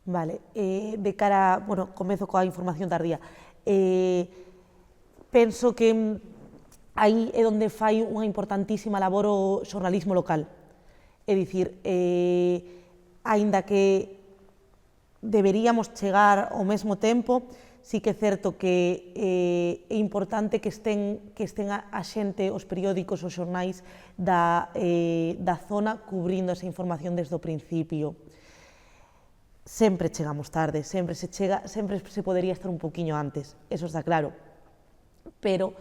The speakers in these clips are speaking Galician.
Vale, de cara, bueno, comezo coa información tardía. Penso que aí é onde fai unha importantísima labor o xornalismo local. É dicir, aínda que deberíamos chegar ao mesmo tempo, sí que é certo que é importante que estén a xente, os periódicos, os xornais da zona cubrindo esa información desde o principio. Sempre chegamos tarde, sempre se podería estar un poquinho antes, eso está claro, pero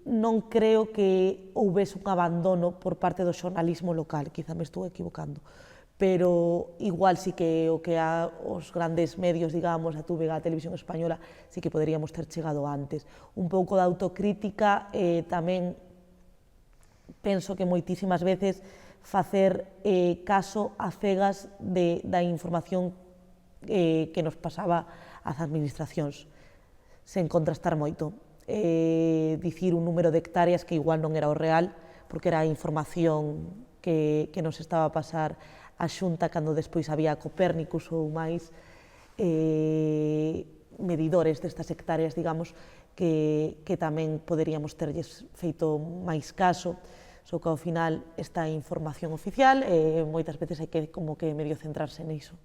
non creo que houvese un abandono por parte do xornalismo local, quizá me estou equivocando, pero igual sí que o que os grandes medios, digamos, a TVG, a Televisión Española, sí que poderíamos ter chegado antes. Un pouco de autocrítica, tamén penso que moitísimas veces facer caso a cegas da información que nos pasaba ás administracións, sen contrastar moito. Dicir un número de hectáreas que igual non era o real, porque era a información que nos estaba a pasar a Xunta cando despois había Copérnicus ou máis medidores destas hectáreas, digamos, que tamén poderíamos terlles feito máis caso, só que ao final esta información oficial, moitas veces hai que como que medio centrarse niso.